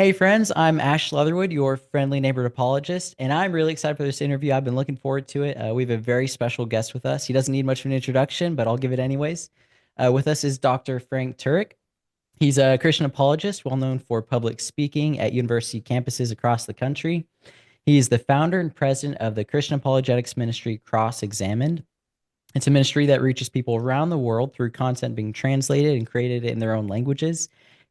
Hey friends, I'm Ash Leatherwood, your friendly neighborhood apologist, and I'm really excited for this interview. I've been looking forward to it. We have a very special guest with us. He doesn't need much of an introduction, but I'll give it anyways. With us is Dr. Frank Turek. He's a Christian apologist, well known for public speaking at university campuses across the country. He is the founder and president of the Christian apologetics ministry Cross Examined. It's a ministry that reaches people around the world through content being translated and created in their own languages.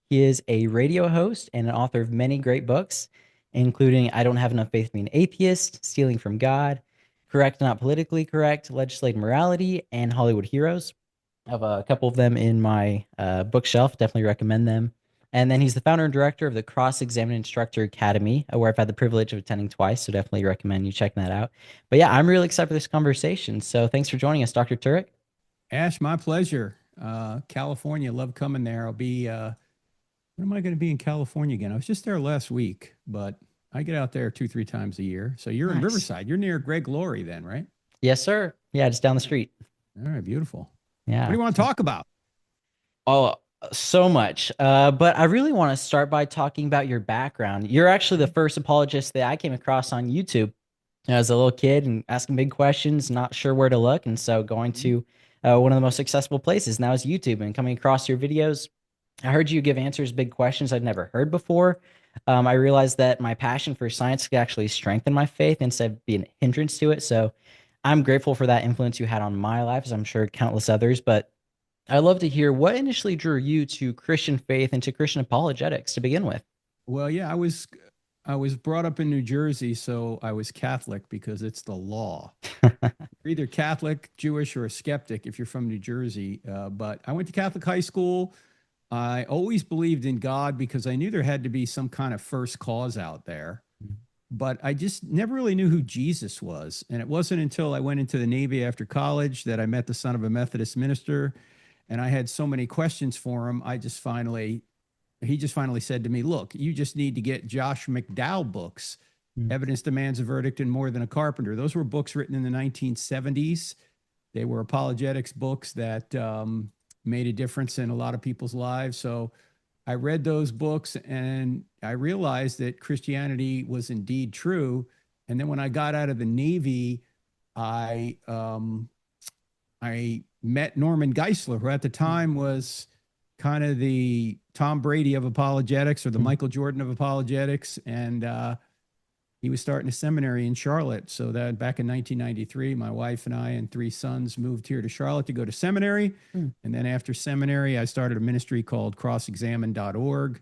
He is a radio host and an author of many great books, including I Don't Have Enough Faith to Be an Atheist, Stealing from God, Correct Not Politically Correct, Legislative Morality, and Hollywood Heroes. I have a couple of them in my bookshelf. Definitely recommend them. And then he's the founder and director of the Cross Examined Instructor Academy, where I've had the privilege of attending twice. So definitely recommend you checking that out. But yeah, I'm really excited for this conversation. So thanks for joining us, Dr. Turek. Ash, my pleasure. California, love coming there. When am I going to be in California again? I was just there last week, but I get out there 2, 3 times a year. So you're in Nice. Riverside. You're near Greg Laurie then, right? Yes, sir. Yeah, just down the street. All right, beautiful. What do Yeah. you want to talk about? Oh, so much. But I really want to start by talking about your background. You're actually the first apologist that I came across on YouTube as a little kid and asking big questions, not sure where to look. And so going to one of the most accessible places now is YouTube and coming across your videos. I heard you give answers to big questions I'd never heard before. I realized that my passion for science could actually strengthen my faith instead of be an hindrance to it. So I'm grateful for that influence you had on my life, as I'm sure countless others. But I'd love to hear what initially drew you to Christian faith and to Christian apologetics to begin with. Well, yeah, I was brought up in New Jersey, so I was Catholic because it's the law. You're either Catholic, Jewish, or a skeptic if you're from New Jersey. But I went to Catholic high school. I always believed in God because I knew there had to be some kind of first cause out there. But I just never really knew who Jesus was. And it wasn't until I went into the Navy after college that I met the son of a Methodist minister. And I had so many questions for him. He just finally said to me, look, you just need to get Josh McDowell books. Mm. Evidence Demands a Verdict and More Than a Carpenter. Those were books written in the 1970s. They were apologetics books that made a difference in a lot of people's lives. So I read those books and I realized that Christianity was indeed true. And then when I got out of the Navy, I I met Norman Geisler, who at the time was kind of the Tom Brady of apologetics or the Mm. Michael Jordan of apologetics. And he was starting a seminary in Charlotte. So that back in 1993, my wife and I and 3 sons moved here to Charlotte to go to seminary. Mm. And then after seminary, I started a ministry called crossexamine.org.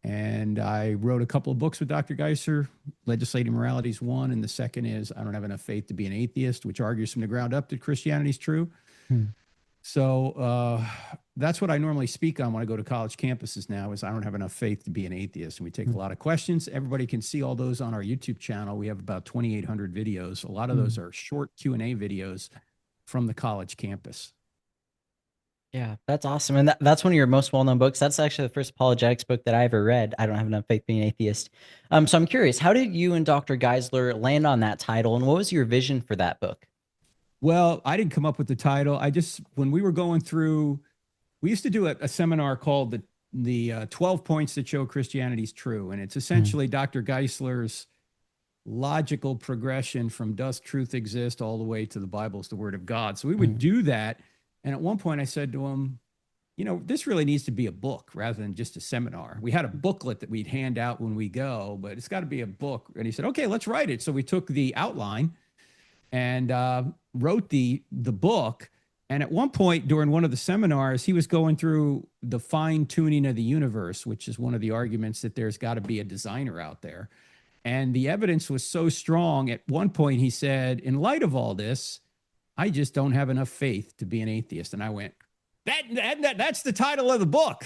And I wrote a couple of books with Dr. Geisler. Legislative Morality is one, and the second is I Don't Have Enough Faith to Be an Atheist, which argues from the ground up that Christianity is true. Mm. So that's what I normally speak on when I go to college campuses now is I don't have enough faith to be an atheist. And we take a Mm. lot of questions. Everybody can see all those on our YouTube channel. We have about 2,800 videos. A lot of those Mm. are short Q&A videos from the college campus. Yeah, that's awesome. And that's one of your most well-known books. That's actually the first apologetics book that I ever read. I Don't Have Enough Faith Being an Atheist. So I'm curious, how did you and Dr. Geisler land on that title, and what was your vision for that book? Well, I didn't come up with the title. When we were going through, we used to do a seminar called the 12 points that show Christianity's true. And it's Mm. essentially Dr. Geisler's logical progression from does truth exist all the way to the Bible's the word of God. So we would Mm. do that. And at one point I said to him, this really needs to be a book rather than just a seminar. We had a booklet that we'd hand out when we go, but it's got to be a book. And he said, okay, let's write it. So we took the outline and wrote the book. And at one point during one of the seminars, he was going through the fine tuning of the universe, which is one of the arguments that there's got to be a designer out there. And the evidence was so strong. At one point, he said, in light of all this, I just don't have enough faith to be an atheist. And I went, that's the title of the book.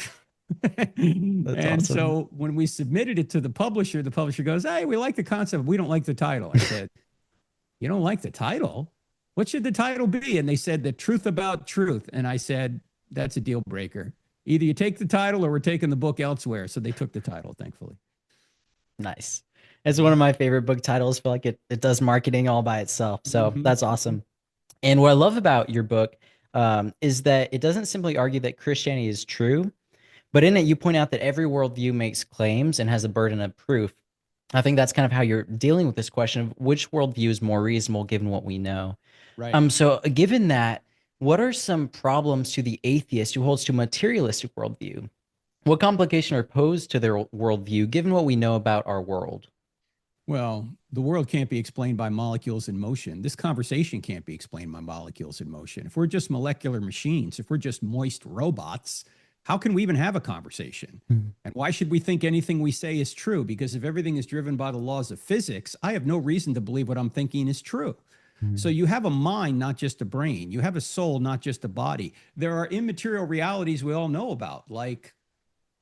That's And awesome. so when we submitted it to the publisher goes, hey, we like the concept. We don't like the title. I said, you don't like the title? What should the title be? And they said, The Truth About Truth. And I said, that's a deal breaker. Either you take the title or we're taking the book elsewhere. So they took the title, thankfully. Nice. It's one of my favorite book titles. I feel like it does marketing all by itself. So Mm-hmm. that's awesome. And what I love about your book is that it doesn't simply argue that Christianity is true, But in it, you point out that every worldview makes claims and has a burden of proof. I think that's kind of how you're dealing with this question of which worldview is more reasonable given what we know. Right. So given that, what are some problems to the atheist who holds to a materialistic worldview? What complication are posed to their worldview given what we know about our world? Well, the world can't be explained by molecules in motion. This conversation can't be explained by molecules in motion. If we're just molecular machines, if we're just moist robots, how can we even have a conversation? Mm. And why should we think anything we say is true? Because if everything is driven by the laws of physics, I have no reason to believe what I'm thinking is true. So Mm. you have a mind, not just a brain. You have a soul, not just a body. There are immaterial realities we all know about, like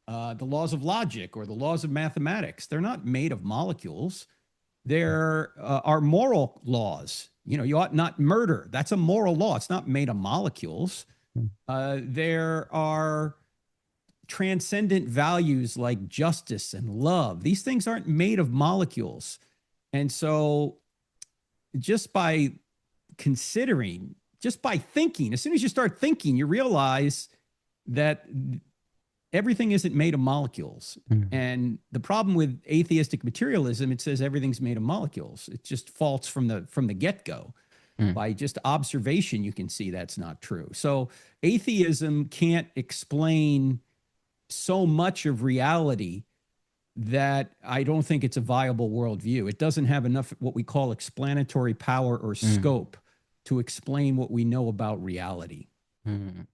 the laws of logic or the laws of mathematics. They're not made of molecules. There are moral laws. You know, you ought not murder. That's a moral law. It's not made of molecules. Mm. There are transcendent values like justice and love. These things aren't made of molecules. And so, just by considering, just by thinking, as soon as you start thinking, you realize that everything isn't made of molecules. Mm. And the problem with atheistic materialism, it says everything's made of molecules. It's just false from the get-go. Mm. By just observation, you can see that's not true. So atheism can't explain so much of reality that I don't think it's a viable worldview. It doesn't have enough what we call explanatory power or Mm. scope to explain what we know about reality. Mm.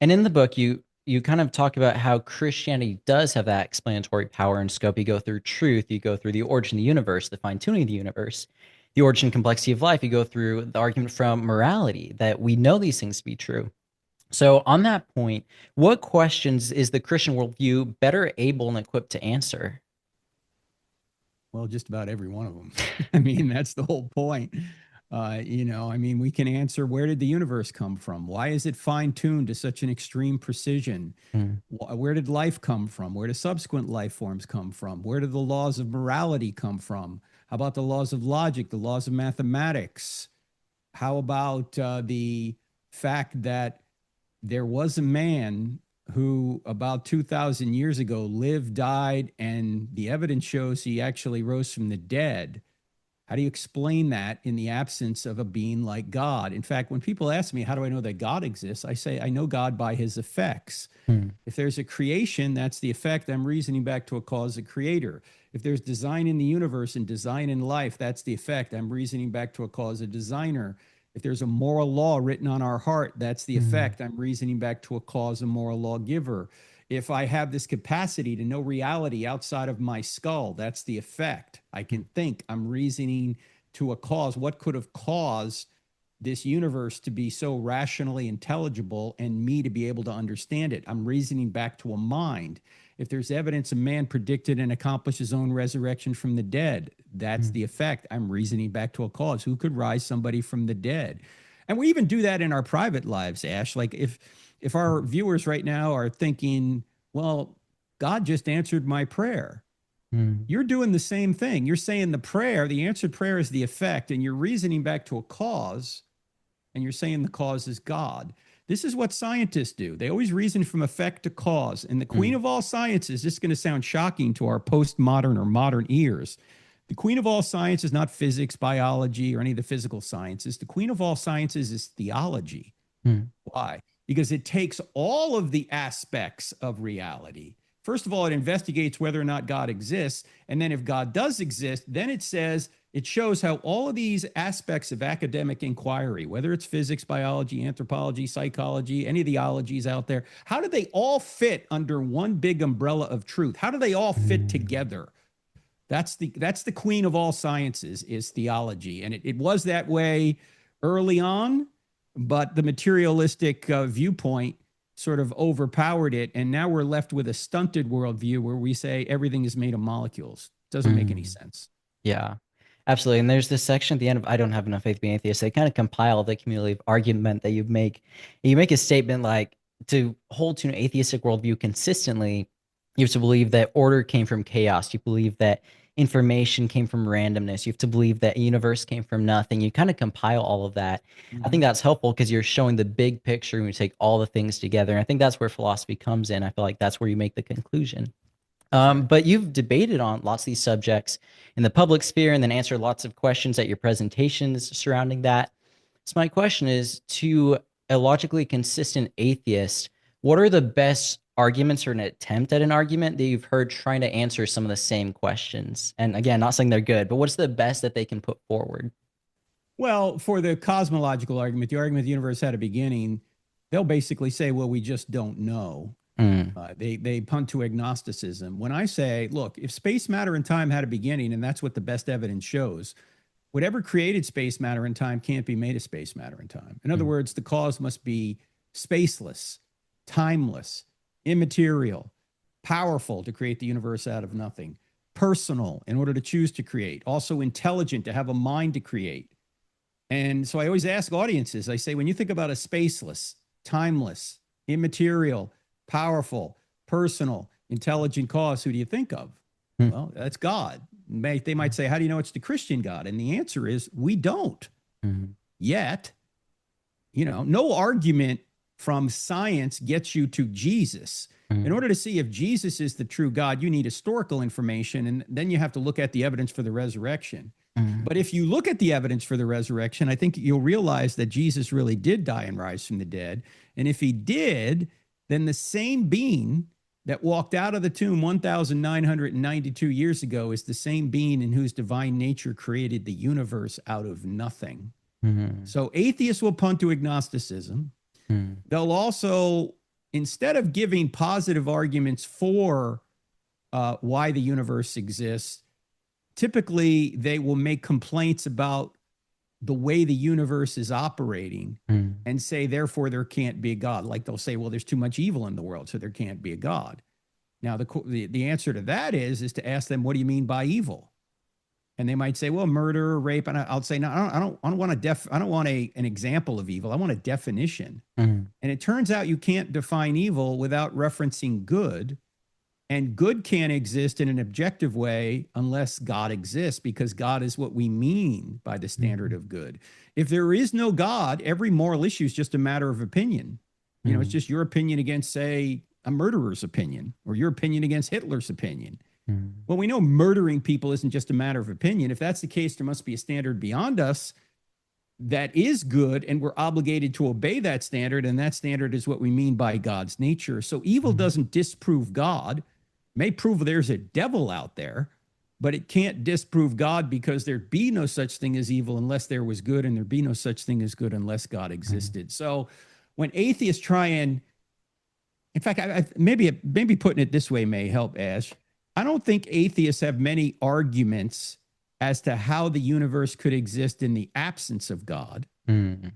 And in the book, you kind of talk about how Christianity does have that explanatory power and scope. You go through truth, you go through the origin of the universe, the fine tuning of the universe, the origin and complexity of life. You go through the argument from morality that we know these things to be true. So on that point, what questions is the Christian worldview better able and equipped to answer? Well, just about every one of them. I mean, that's the whole point. I mean, we can answer, where did the universe come from? Why is it fine tuned to such an extreme precision? Mm. Where did life come from? Where do subsequent life forms come from? Where do the laws of morality come from? How about the laws of logic, the laws of mathematics? How about the fact that there was a man who about 2,000 years ago lived, died, and the evidence shows he actually rose from the dead? How do you explain that in the absence of a being like God? In fact, when people ask me, how do I know that God exists? I say, I know God by his effects. Mm. If there's a creation, that's the effect. I'm reasoning back to a cause, a creator. If there's design in the universe and design in life, that's the effect. I'm reasoning back to a cause, a designer. If there's a moral law written on our heart, that's the Mm. effect. I'm reasoning back to a cause, a moral lawgiver. If I have this capacity to know reality outside of my skull, that's the effect. I can think, I'm reasoning to a cause. What could have caused this universe to be so rationally intelligible and me to be able to understand it? I'm reasoning back to a mind. If there's evidence a man predicted and accomplished his own resurrection from the dead, that's Mm. the effect. I'm reasoning back to a cause. Who could rise somebody from the dead? And we even do that in our private lives, Ash. Like if our viewers right now are thinking, well, God just answered my prayer. Mm. You're doing the same thing. You're saying the prayer, the answered prayer is the effect, and you're reasoning back to a cause, and you're saying the cause is God. This is what scientists do. They always reason from effect to cause. And the queen Mm. of all sciences, this is going to sound shocking to our postmodern or modern ears. The queen of all science is not physics, biology, or any of the physical sciences. The queen of all sciences is theology. Mm. Why? Because it takes all of the aspects of reality. First of all, it investigates whether or not God exists. And then if God does exist, then it says, it shows how all of these aspects of academic inquiry, whether it's physics, biology, anthropology, psychology, any of the ologies out there, how do they all fit under one big umbrella of truth? How do they all fit Mm. together? That's the queen of all sciences, is theology. And it was that way early on, but the materialistic viewpoint sort of overpowered it. And now we're left with a stunted worldview where we say everything is made of molecules. Doesn't make any Mm. sense. Yeah, absolutely. And there's this section at the end of I Don't Have Enough Faith to Be Atheist. They kind of compile the cumulative argument that you make. You make a statement like to hold to an atheistic worldview consistently, you have to believe that order came from chaos. You believe that information came from randomness. You have to believe that a universe came from nothing. You kind of compile all of that. I think Mhm. that's helpful because you're showing the big picture and you take all the things together. And I think that's where philosophy comes in. I feel like that's where you make the conclusion. That's right. But you've debated on lots of these subjects in the public sphere and then answered lots of questions at your presentations surrounding that. So my question is, to a logically consistent atheist, what are the best arguments or an attempt at an argument that you've heard trying to answer some of the same questions? And again, not saying they're good, but what's the best that they can put forward? Well, for the cosmological argument, the argument the universe had a beginning, they'll basically say, well, we just don't know. Mm, They punt to agnosticism. When I say, look, if space, matter, and time had a beginning, and that's what the best evidence shows, whatever created space, matter, and time can't be made of space, matter, and time. In other mm, words, the cause must be spaceless, timeless, immaterial, powerful to create the universe out of nothing, personal in order to choose to create, also intelligent to have a mind to create. And so I always ask audiences, I say, when you think about a spaceless, timeless, immaterial, powerful, personal, intelligent cause, who do you think of? mm, Well, that's God. They might say, how do you know it's the Christian God? And the answer is, we don't mm, yet. No argument from science gets you to Jesus. In mm, order to see if Jesus is the true God, you need historical information, and then you have to look at the evidence for the resurrection. mm, But if you look at the evidence for the resurrection, I think you'll realize that Jesus really did die and rise from the dead. And if he did, then the same being that walked out of the tomb 1,992 years ago is the same being in whose divine nature created the universe out of nothing. mm, So atheists will punt to agnosticism. mm, They'll also, instead of giving positive arguments for why the universe exists, typically they will make complaints about the way the universe is operating mm, and say, therefore, there can't be a God. Like they'll say, well, there's too much evil in the world, so there can't be a God. Now, the answer to that is to ask them, what do you mean by evil? And they might say, well, murder, rape. And I'll say, no, I don't want I don't want an example of evil. I want a definition. mm, And it turns out you can't define evil without referencing good. And good can't exist in an objective way unless God exists, because God is what we mean by the standard mm, of good. If there is no God, every moral issue is just a matter of opinion. It's mm, just your opinion against, say, a murderer's opinion, or your opinion against Hitler's opinion. mm, Well, we know murdering people isn't just a matter of opinion. If that's the case, there must be a standard beyond us that is good, and we're obligated to obey that standard. And that standard is what we mean by God's nature. So evil mm, doesn't disprove God, may prove there's a devil out there, but it can't disprove God, because there'd be no such thing as evil unless there was good, and there'd be no such thing as good unless God mm. existed. So when atheists try and, in fact, maybe putting it this way may help, Ash. I don't think atheists have many arguments as to how the universe could exist in the absence of God. Mm.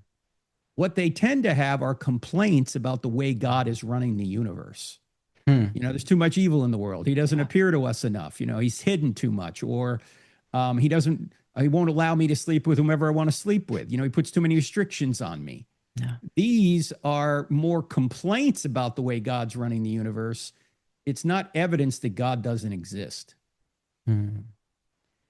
What they tend to have are complaints about the way God is running the universe. Hmm. There's too much evil in the world. He doesn't Yeah. appear to us enough. He's hidden too much, or he won't allow me to sleep with whomever I want to sleep with. He puts too many restrictions on me. Yeah. These are more complaints about the way God's running the universe. It's not evidence that God doesn't exist. Mm.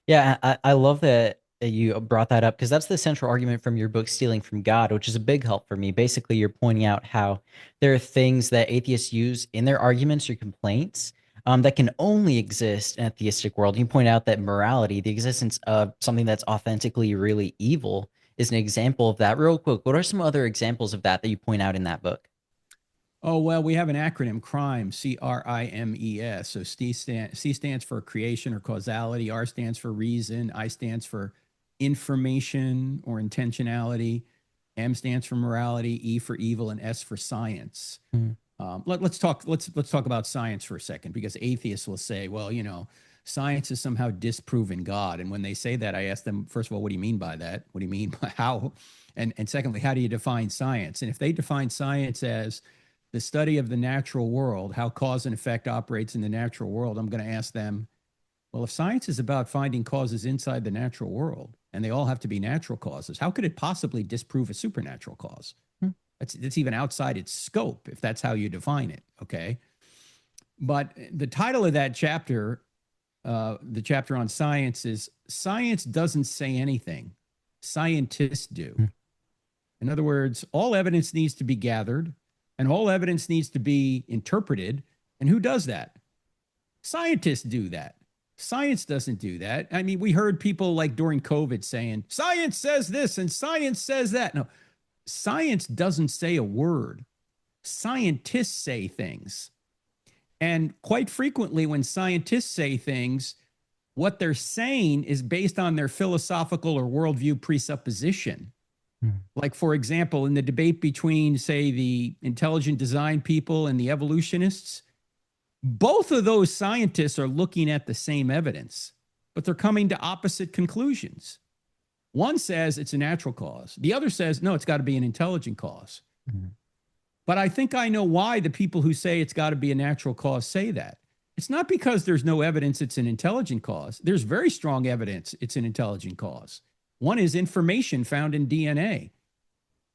Yeah, I love that you brought that up because that's the central argument from your book, Stealing from God, which is a big help for me. Basically, you're pointing out how there are things that atheists use in their arguments or complaints that can only exist in a theistic world. You point out that morality, the existence of something that's authentically really evil, is an example of that. Real quick, what are some other examples of that you point out in that book? Oh, well, we have an acronym, CRIMES, CRIMES. So C stands for creation or causality, R stands for reason, I stands for information or intentionality, M stands for morality, E for evil, and S for science. Mm, Let's talk about science for a second, because atheists will say, well, science is somehow disproving God. And when they say that, I ask them, first of all, what do you mean by that? What do you mean by how? And secondly, how do you define science? And if they define science as the study of the natural world, how cause and effect operates in the natural world, I'm going to ask them, well, if science is about finding causes inside the natural world, and they all have to be natural causes, how could it possibly disprove a supernatural cause? mm, That's even outside its scope, if that's how you define it. Okay. But the title of that chapter the chapter on science is science doesn't say anything. Scientists do. In other words, all evidence needs to be gathered and all evidence needs to be interpreted. And who does that? Scientists do that. Science doesn't do that. I mean, we heard people like during COVID saying, science says this and science says that. No, science doesn't say a word. Scientists say things. And quite frequently, when scientists say things, what they're saying is based on their philosophical or worldview presupposition. Like, for example, in the debate between, say, the intelligent design people and the evolutionists, both of those scientists are looking at the same evidence, but they're coming to opposite conclusions. One says it's a natural cause. The other says, no, it's got to be an intelligent cause. But I think I know why the people who say it's got to be a natural cause say that. It's not because there's no evidence it's an intelligent cause. There's very strong evidence it's an intelligent cause. One is information found in DNA.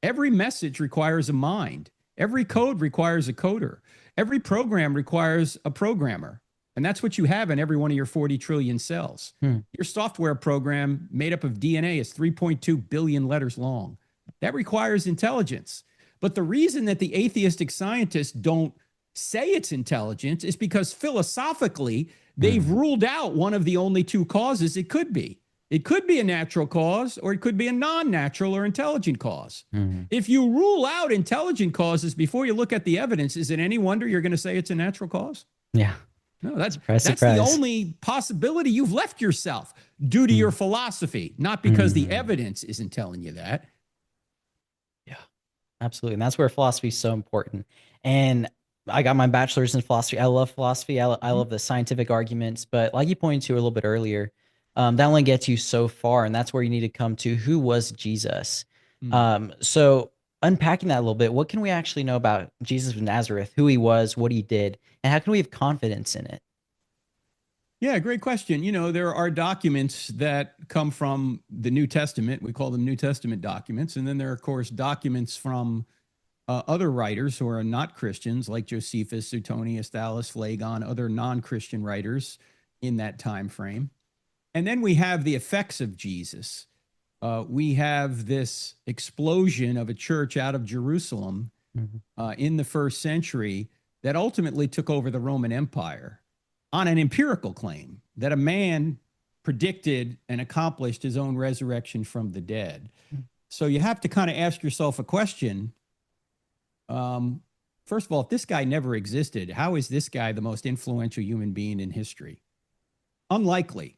Every message requires a mind. Every code requires a coder. Every program requires a programmer. And that's what you have in every one of your 40 trillion cells. Your software program made up of DNA is 3.2 billion letters long. That requires intelligence. But the reason that the atheistic scientists don't say it's intelligence is because philosophically, they've ruled out one of the only two causes it could be. It could be a natural cause, or it could be a non-natural or intelligent cause. If you rule out intelligent causes before you look at the evidence, is it any wonder you're going to say it's a natural cause? Yeah. No, that's Surprise. the only possibility you've left yourself due to your philosophy, not because the evidence isn't telling you that. Yeah, absolutely. And that's where philosophy is so important. And I got my bachelor's in philosophy. I love philosophy. I love the scientific arguments. But like you pointed to a little bit earlier, that only gets you so far. And that's where you need to come to who was Jesus. So unpacking that a little bit, what can we actually know about Jesus of Nazareth, who he was, what he did, and how can we have confidence in it? Yeah, great question. You know, there are documents that come from the New Testament. We call them New Testament documents. And then there are, of course, documents from other writers who are not Christians, like Josephus, Suetonius, Thales, Phlegon, other non-Christian writers in that time frame. And then we have the effects of Jesus. We have this explosion of a church out of Jerusalem in the first century that ultimately took over the Roman Empire on an empirical claim that a man predicted and accomplished his own resurrection from the dead. So you have to kind of ask yourself a question. First of all, if this guy never existed, how is this guy the most influential human being in history? Unlikely.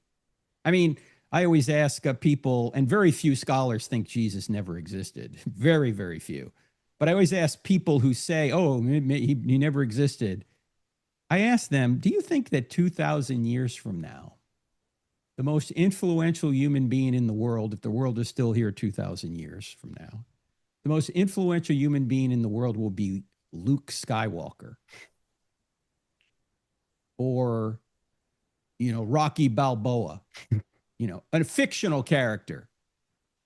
I mean, I always ask people, and very few scholars think Jesus never existed. Very, very few. But I always ask people who say, oh, he never existed. I ask them, do you think that 2,000 years from now, the most influential human being in the world, if the world is still here 2,000 years from now, the most influential human being in the world will be Luke Skywalker or, you know, Rocky Balboa, you know, a fictional character?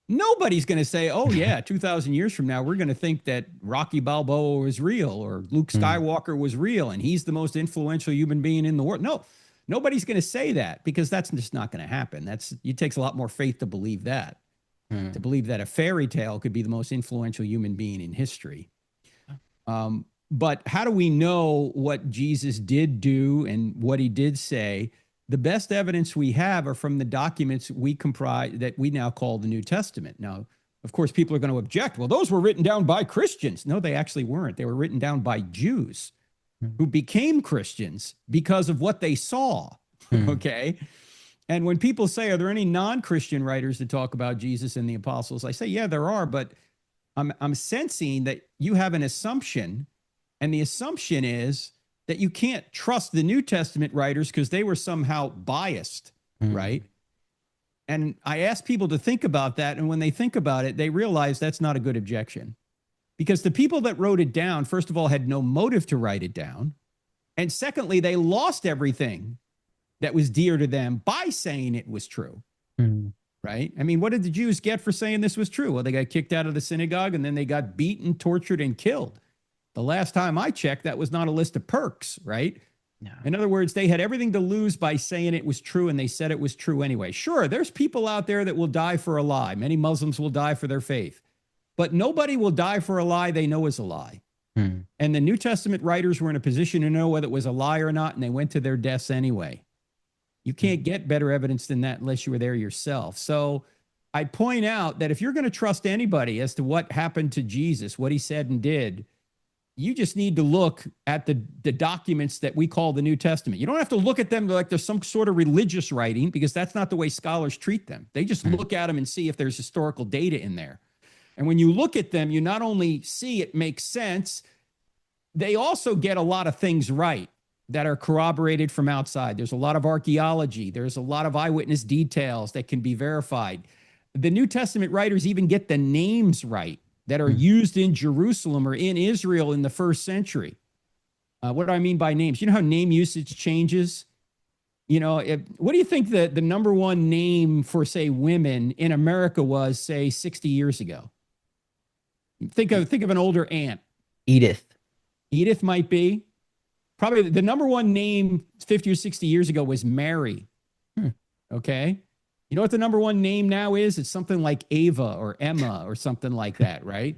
Nobody's going to say, oh, yeah, 2,000 years from now, we're going to think that Rocky Balboa was real or Luke Skywalker was real and he's the most influential human being in the world. No, nobody's going to say that because that's just not going to happen. It takes a lot more faith to believe that, to believe that a fairy tale could be the most influential human being in history. But how do we know what Jesus did do and what he did say? The best evidence we have are from the documents we comprise that we now call the New Testament. Now, of course, people are going to object. Well, those were written down by Christians. No, they actually weren't. They were written down by Jews who became Christians because of what they saw. Okay. And when people say, are there any non-Christian writers that talk about Jesus and the apostles? I say, yeah, there are, but I'm sensing that you have an assumption, and the assumption is that you can't trust the New Testament writers because they were somehow biased, right? And I ask people to think about that. And when they think about it, they realize that's not a good objection. Because the people that wrote it down, first of all, had no motive to write it down. And secondly, they lost everything that was dear to them by saying it was true, right? I mean, what did the Jews get for saying this was true? Well, they got kicked out of the synagogue and then they got beaten, tortured, and killed. The last time I checked, that was not a list of perks, right? Yeah. In other words, they had everything to lose by saying it was true, and they said it was true anyway. Sure, there's people out there that will die for a lie. Many Muslims will die for their faith, but nobody will die for a lie they know is a lie. Hmm. And the New Testament writers were in a position to know whether it was a lie or not, and they went to their deaths anyway. You can't get better evidence than that unless you were there yourself. So I point out that if you're going to trust anybody as to what happened to Jesus, what he said and did, you just need to look at the documents that we call the New Testament. You don't have to look at them like there's some sort of religious writing, because that's not the way scholars treat them. They just look at them and see if there's historical data in there. And when you look at them, you not only see it makes sense, they also get a lot of things right that are corroborated from outside. There's a lot of archaeology. There's a lot of eyewitness details that can be verified. The New Testament writers even get the names right that are used in Jerusalem or in Israel in the first century. What do I mean by names? You know how name usage changes? You know, what do you think the number one name for, say, women in America was, say, 60 years ago? Think of an older aunt. Edith. Edith might be. Probably the number one name 50 or 60 years ago was Mary. Okay. You know what the number one name now is? It's something like Ava or Emma or something like that, right?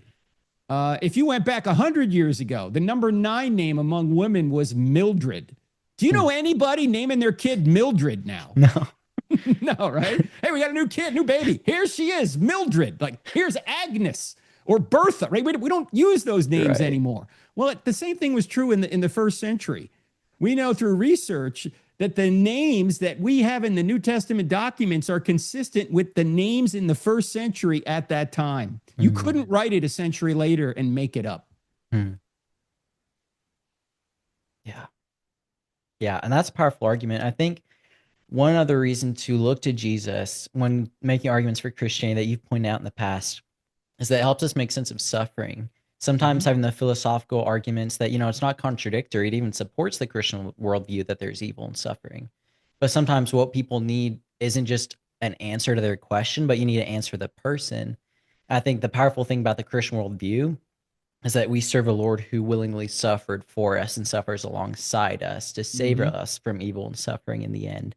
If you went back 100 years ago, the number 9 name among women was Mildred. Do you know anybody naming their kid Mildred now? No. No, right? Hey, we got a new kid, new baby. Here she is, Mildred. Like, here's Agnes or Bertha, right? We don't use those names anymore. Well, the same thing was true in the first century. We know through research that the names that we have in the New Testament documents are consistent with the names in the first century at that time. You couldn't write it a century later and make it up. Yeah. Yeah, and that's a powerful argument. I think one other reason to look to Jesus when making arguments for Christianity that you've pointed out in the past is that it helps us make sense of suffering. Sometimes having the philosophical arguments that, it's not contradictory, it even supports the Christian worldview that there's evil and suffering. But sometimes what people need isn't just an answer to their question, but you need to answer the person. I think the powerful thing about the Christian worldview is that we serve a Lord who willingly suffered for us and suffers alongside us to save us from evil and suffering in the end.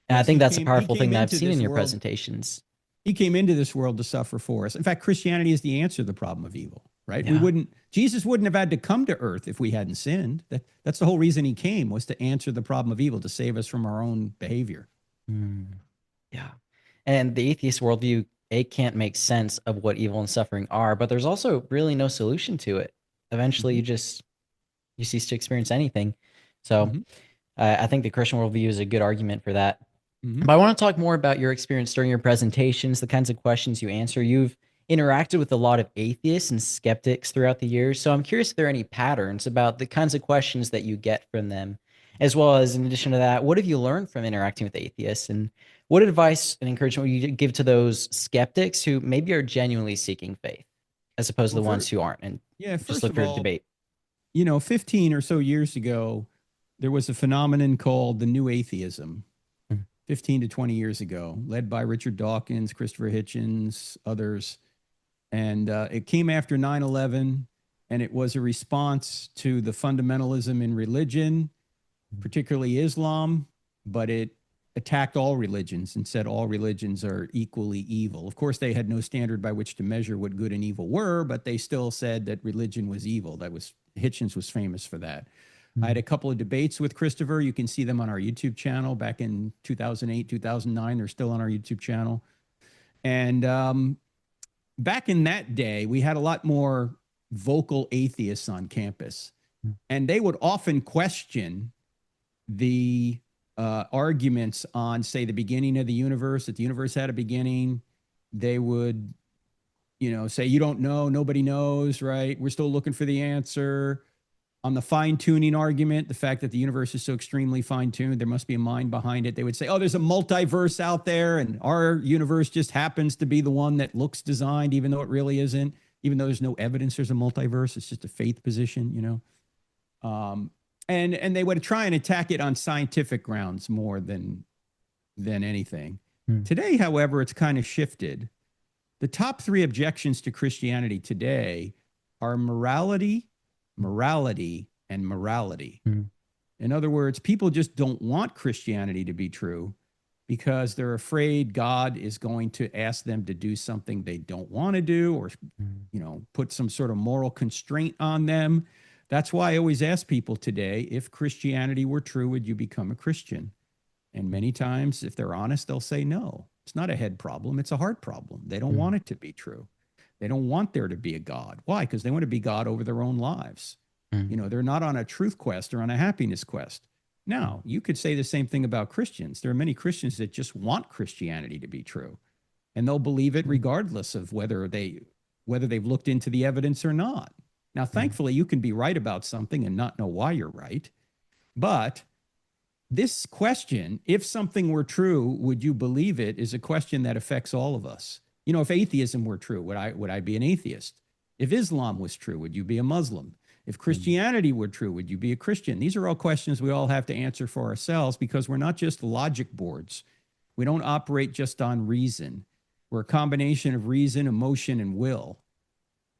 And I think that's a powerful thing that I've seen in your presentations. He came into this world to suffer for us. In fact, Christianity is the answer to the problem of evil, right? Yeah. Jesus wouldn't have had to come to earth if we hadn't sinned. That's the whole reason he came, was to answer the problem of evil, to save us from our own behavior. Yeah. And the atheist worldview, it can't make sense of what evil and suffering are, but there's also really no solution to it. Eventually you cease to experience anything. So I think the Christian worldview is a good argument for that. But I want to talk more about your experience during your presentations, the kinds of questions you answer. You've interacted with a lot of atheists and skeptics throughout the years. So I'm curious if there are any patterns about the kinds of questions that you get from them, as well as, in addition to that, what have you learned from interacting with atheists, and what advice and encouragement would you give to those skeptics who maybe are genuinely seeking faith, as opposed to the ones who aren't and just look for a debate? 15 or so years ago, there was a phenomenon called the New Atheism. 15 to 20 years ago, led by Richard Dawkins, Christopher Hitchens, others. And it came after 9/11, and it was a response to the fundamentalism in religion, particularly Islam, but it attacked all religions and said all religions are equally evil. Of course, they had no standard by which to measure what good and evil were, but they still said that religion was evil. Hitchens was famous for that. I had a couple of debates with Christopher. You can see them on our YouTube channel back in 2008, 2009. They're still on our YouTube channel. And back in that day, we had a lot more vocal atheists on campus. And they would often question the arguments on, say, the beginning of the universe, that the universe had a beginning. They would, say, you don't know, nobody knows, right? We're still looking for the answer. On the fine-tuning argument, the fact that the universe is so extremely fine-tuned, there must be a mind behind it. They would say, oh, there's a multiverse out there, and our universe just happens to be the one that looks designed, even though it really isn't, even though there's no evidence there's a multiverse. It's just a faith position, And they would try and attack it on scientific grounds more than anything. Today, however, it's kind of shifted. The top 3 objections to Christianity today are morality, and morality. In other words, people just don't want Christianity to be true because they're afraid God is going to ask them to do something they don't want to do, or put some sort of moral constraint on them. That's why I always ask people today, if Christianity were true, would you become a Christian? And many times, if they're honest, they'll say no. It's not a head problem, it's a heart problem. They don't want it to be true. They don't want there to be a God. Why? Because they want to be God over their own lives. They're not on a truth quest or on a happiness quest. Now, you could say the same thing about Christians. There are many Christians that just want Christianity to be true, and they'll believe it regardless of whether they've looked into the evidence or not. Now, thankfully, you can be right about something and not know why you're right. But this question, if something were true, would you believe it, is a question that affects all of us. If atheism were true, would I be an atheist? If Islam was true, would you be a Muslim? If Christianity were true, would you be a Christian? These are all questions we all have to answer for ourselves, because we're not just logic boards. We don't operate just on reason. We're a combination of reason, emotion, and will.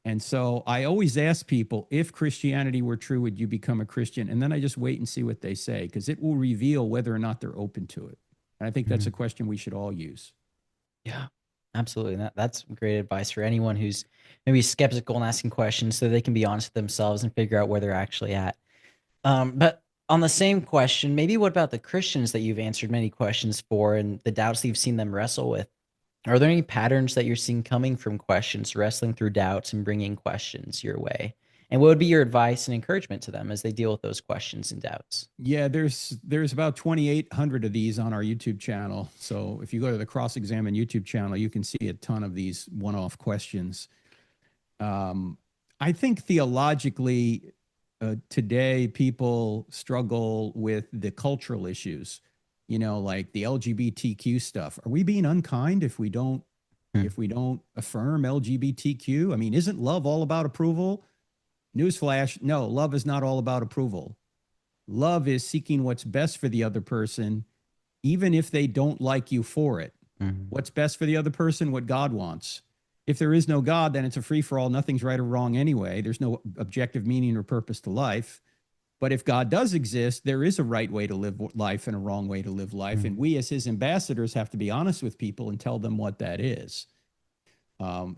And so I always ask people, if Christianity were true, would you become a Christian? And then I just wait and see what they say, because it will reveal whether or not they're open to it. And I think that's a question we should all use. Yeah, absolutely. That's great advice for anyone who's maybe skeptical and asking questions, so they can be honest with themselves and figure out where they're actually at. But on the same question, maybe what about the Christians that you've answered many questions for and the doubts that you've seen them wrestle with? Are there any patterns that you're seeing coming from questions, wrestling through doubts and bringing questions your way? And what would be your advice and encouragement to them as they deal with those questions and doubts? Yeah, there's about 2,800 of these on our YouTube channel. So if you go to the Cross Examine YouTube channel, you can see a ton of these one-off questions. I think theologically, today people struggle with the cultural issues, like the LGBTQ stuff. Are we being unkind if we don't affirm LGBTQ? I mean, isn't love all about approval? Newsflash, no, love is not all about approval. Love is seeking what's best for the other person, even if they don't like you for it. What's best for the other person, what God wants. If there is no God, then it's a free-for-all. Nothing's right or wrong anyway. There's no objective meaning or purpose to life. But if God does exist, there is a right way to live life and a wrong way to live life. And we as his ambassadors have to be honest with people and tell them what that is.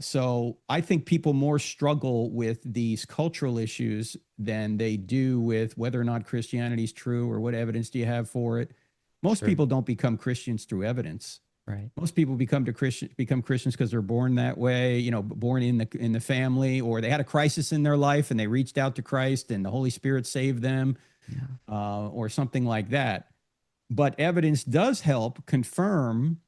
So I think people more struggle with these cultural issues than they do with whether or not Christianity is true or what evidence do you have for it. Most people don't become Christians through evidence. Right. Most people become Christians because they're born that way, born in the family, or they had a crisis in their life and they reached out to Christ and the Holy Spirit saved them, or something like that. But evidence does help confirm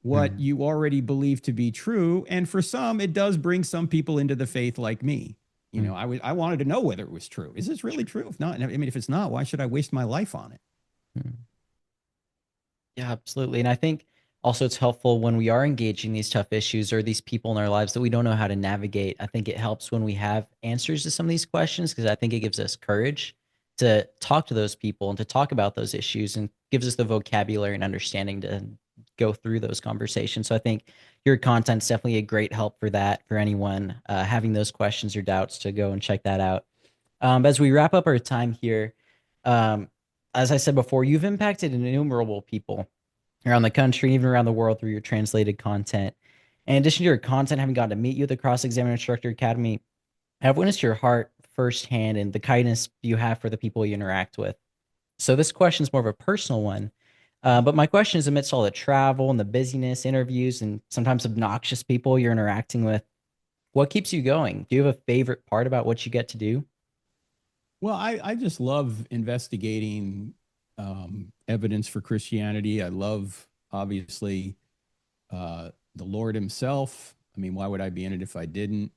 what you already believe to be true. And for some, it does bring some people into the faith, like me. I wanted to know whether it was true. Is this really true? If not, I mean, if it's not, why should I waste my life on it? Yeah, absolutely. And I think also it's helpful when we are engaging these tough issues or these people in our lives that we don't know how to navigate. I think it helps when we have answers to some of these questions, because I think it gives us courage to talk to those people and to talk about those issues, and gives us the vocabulary and understanding to go through those conversations. So I think your content's definitely a great help for that, for anyone having those questions or doubts, to go and check that out. As we wrap up our time here, as I said before, you've impacted innumerable people around the country, even around the world, through your translated content. In addition to your content, having gotten to meet you at the Cross Examiner Instructor Academy, I've witnessed your heart firsthand and the kindness you have for the people you interact with. So this question is more of a personal one. But my question is, amidst all the travel and the busyness, interviews, and sometimes obnoxious people you're interacting with, what keeps you going? Do you have a favorite part about what you get to do? Well, I just love investigating evidence for Christianity. I love, obviously, the Lord himself. I mean, why would I be in it if I didn't?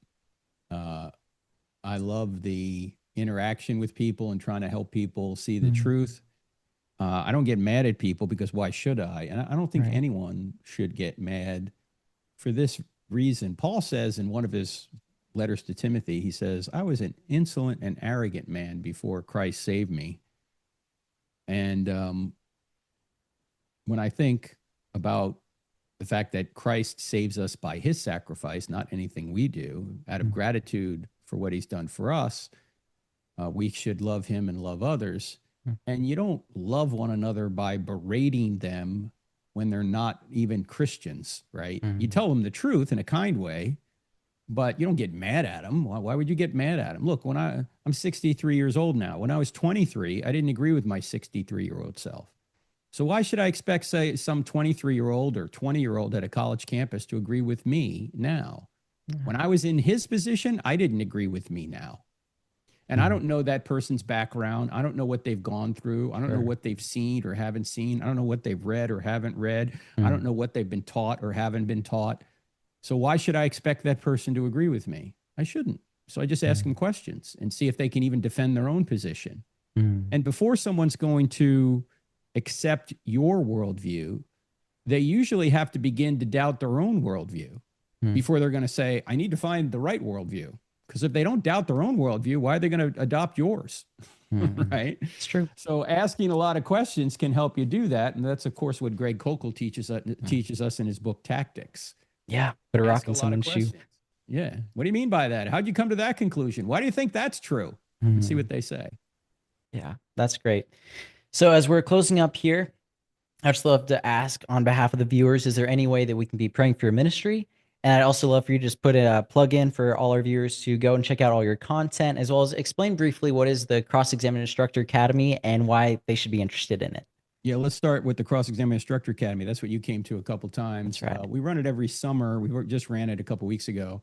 I love the interaction with people and trying to help people see the truth. I don't get mad at people, because why should I? And I don't think anyone should get mad for this reason. Paul says in one of his letters to Timothy, he says, I was an insolent and arrogant man before Christ saved me. And when I think about the fact that Christ saves us by his sacrifice, not anything we do, out of gratitude for what he's done for us, we should love him and love others. Mm. And you don't love one another by berating them when they're not even Christians, right? You Mm. tell them the truth in a kind way, but you don't get mad at them. Why would you get mad at them? Look, I'm 63 years old now. When I was 23, I didn't agree with my 63-year-old self. So why should I expect, say, some 23-year-old or 20-year-old at a college campus to agree with me now? Yeah. When I was in his position, I didn't agree with me now. And I Mm. don't know that person's background. I don't know what they've gone through. I don't know Sure. what they've seen or haven't seen. I don't know what they've read or haven't read. I don't Mm. know what they've been taught or haven't been taught. So why should I expect that person to agree with me? I shouldn't. So I just ask them Mm. questions and see if they can even defend their own position. Mm. And before someone's going to accept your worldview, they usually have to begin to doubt their own worldview Mm. before they're going to say, I need to find the right worldview. Because if they don't doubt their own worldview, why are they going to adopt yours? Mm. Right? It's true. So asking a lot of questions can help you do that. And that's, of course, what Greg Kokel Mm. teaches us in his book, Tactics. Yeah. Put a rock Ask a in lot of someone's shoe. questions. Yeah. What do you mean by that? How'd you come to that conclusion? Why do you think that's true? And see Mm. what they say. Yeah. That's great. So as we're closing up here, I'd just love to ask on behalf of the viewers, is there any way that we can be praying for your ministry? And I'd also love for you to just put a plug in for all our viewers to go and check out all your content, as well as explain briefly what is the Cross-Examine Instructor Academy and why they should be interested in it. Yeah, let's start with the Cross-Examine Instructor Academy. That's what you came to a couple That's times. right. We run it every summer. Just ran it a couple weeks ago.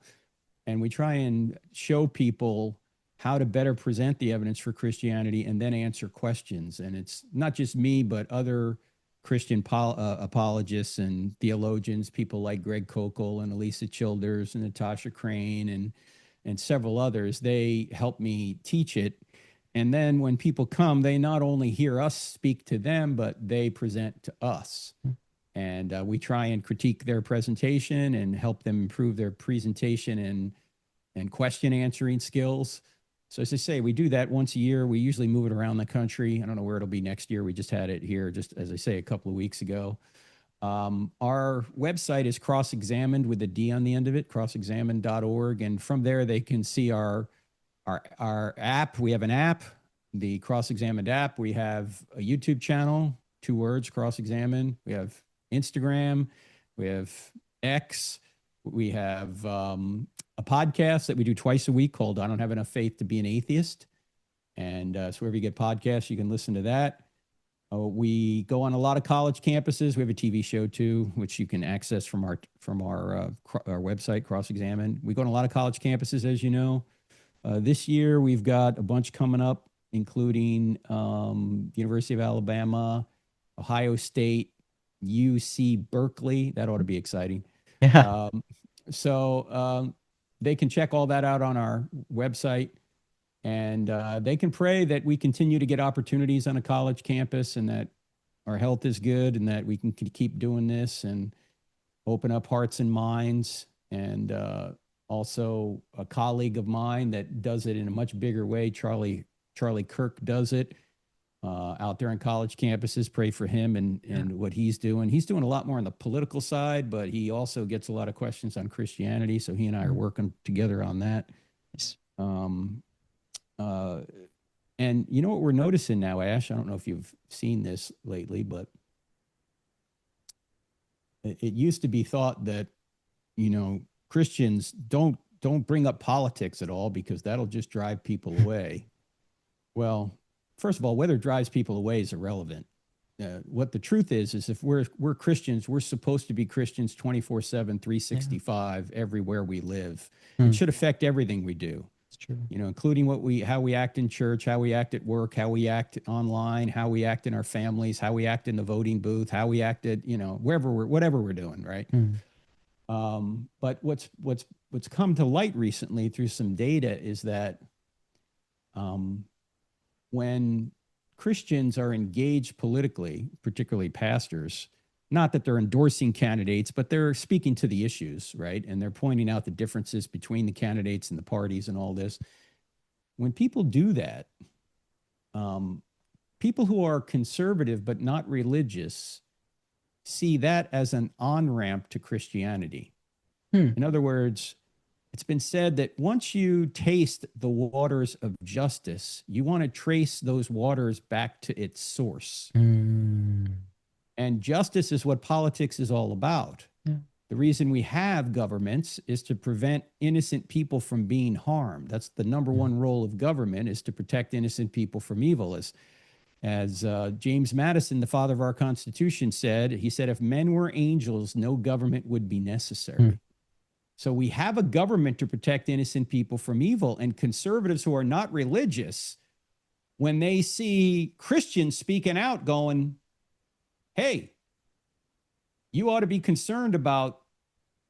And we try and show people how to better present the evidence for Christianity and then answer questions. And it's not just me, but other Christian apologists and theologians, people like Greg Kokel and Elisa Childers and Natasha Crane and several others. They help me teach it. And then when people come, they not only hear us speak to them, but they present to us. And we try and critique their presentation and help them improve their presentation and question answering skills. So as I say, we do that once a year. We usually move it around the country. I don't know where it'll be next year. We just had it here, just as I say, a couple of weeks ago. Our website is Cross-Examined with a D on the end of it, crossexamined.org. And from there, they can see our app. We have an app, the Cross-Examined app. We have a YouTube channel, 2 words, Cross-Examined. We have Instagram. We have X. We have a podcast that we do twice a week called I Don't Have Enough Faith to Be an Atheist. And so wherever you get podcasts, you can listen to that. We go on a lot of college campuses. We have a TV show too, which you can access from our website, Cross-Examined. We go on a lot of college campuses, as you know. This year, we've got a bunch coming up, including University of Alabama, Ohio State, UC Berkeley. That ought to be exciting. Yeah. So they can check all that out on our website. And they can pray that we continue to get opportunities on a college campus and that our health is good and that we can keep doing this and open up hearts and minds. And also a colleague of mine that does it in a much bigger way, Charlie Kirk does it out there on college campuses. Pray for him and what he's doing. He's doing a lot more on the political side, but he also gets a lot of questions on Christianity. So he and I are working together on that. Yes. And you know what we're noticing now, Ash? I don't know if you've seen this lately, but it used to be thought that, Christians don't bring up politics at all because that'll just drive people away. Well, first of all, whether it drives people away is irrelevant. What the truth is if we're Christians, we're supposed to be Christians 24/7, 365, everywhere we live. It should affect everything we do. It's true. Including how we act in church, how we act at work, how we act online, how we act in our families, how we act in the voting booth, how we act at, whatever we're doing, right? But what's come to light recently through some data is that when Christians are engaged politically, particularly pastors, not that they're endorsing candidates, but they're speaking to the issues, right? And they're pointing out the differences between the candidates and the parties and all this. When people do that, people who are conservative but not religious see that as an on-ramp to Christianity. In other words, it's been said that once you taste the waters of justice, you want to trace those waters back to its source. Mm. And justice is what politics is all about. Yeah. The reason we have governments is to prevent innocent people from being harmed. That's the number one role of government, is to protect innocent people from evil. As James Madison, the father of our Constitution, said, he said, if men were angels, no government would be necessary. Mm. So we have a government to protect innocent people from evil. And conservatives who are not religious, when they see Christians speaking out going, hey, you ought to be concerned about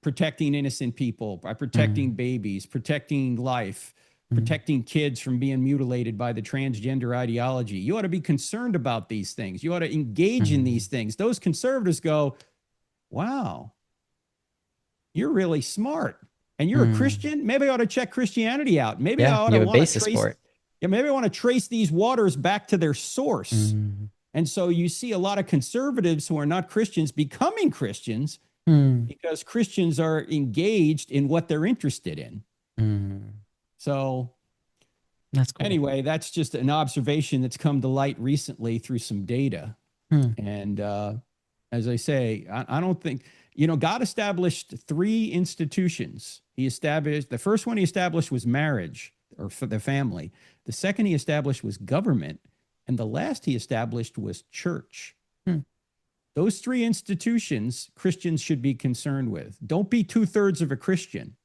protecting innocent people by protecting babies, protecting life, protecting kids from being mutilated by the transgender ideology. You ought to be concerned about these things. You ought to engage in these things. Those conservatives go, wow, you're really smart. And you're a Christian? Maybe I ought to check Christianity out. Maybe I ought you to have a want to basis trace, for it. yeah, maybe I want to trace these waters back to their source. And so you see a lot of conservatives who are not Christians becoming Christians because Christians are engaged in what they're interested in. So that's cool. Anyway, that's just an observation that's come to light recently through some data. And as I say, I don't think, God established 3 institutions. The first one he established was marriage, or for the family. The second he established was government. And the last he established was church. Those 3 institutions Christians should be concerned with. Don't be 2/3 of a Christian.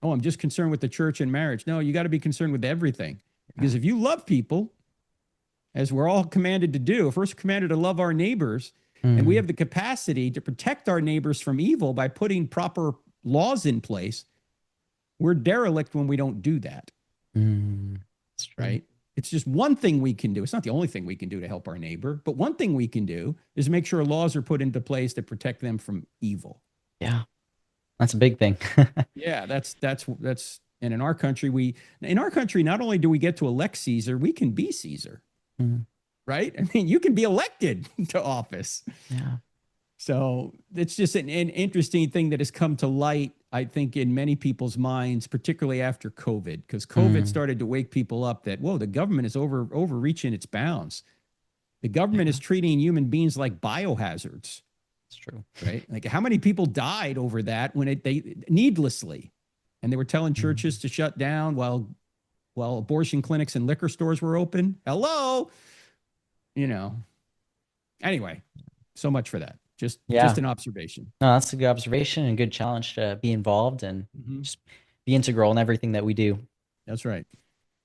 Oh, I'm just concerned with the church and marriage. No, you got to be concerned with everything. Because if you love people, as we're all commanded to do, if we're commanded to love our neighbors, and we have the capacity to protect our neighbors from evil by putting proper laws in place, we're derelict when we don't do that. That's right. It's just one thing we can do. It's not the only thing we can do to help our neighbor, but one thing we can do is make sure laws are put into place to protect them from evil. Yeah. That's a big thing. Yeah, that's, and in our country, not only do we get to elect Caesar, we can be Caesar, right? I mean, you can be elected to office. Yeah. So it's just an interesting thing that has come to light, I think, in many people's minds, particularly after COVID, because COVID started to wake people up that, whoa, the government is overreaching its bounds. The government is treating human beings like biohazards. It's true. Right? Like, how many people died over that when they needlessly, and they were telling churches to shut down while abortion clinics and liquor stores were open. Hello, Anyway, so much for that. Just an observation. No, that's a good observation and a good challenge to be involved and just be integral in everything that we do. That's right.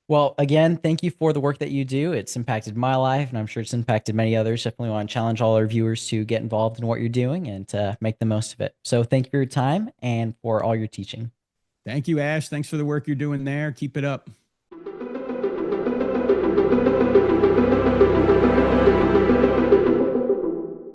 Well, again, thank you for the work that you do. It's impacted my life, and I'm sure it's impacted many others. Definitely want to challenge all our viewers to get involved in what you're doing and to make the most of it. So thank you for your time and for all your teaching. Thank you, Ash. Thanks for the work you're doing there. Keep it up.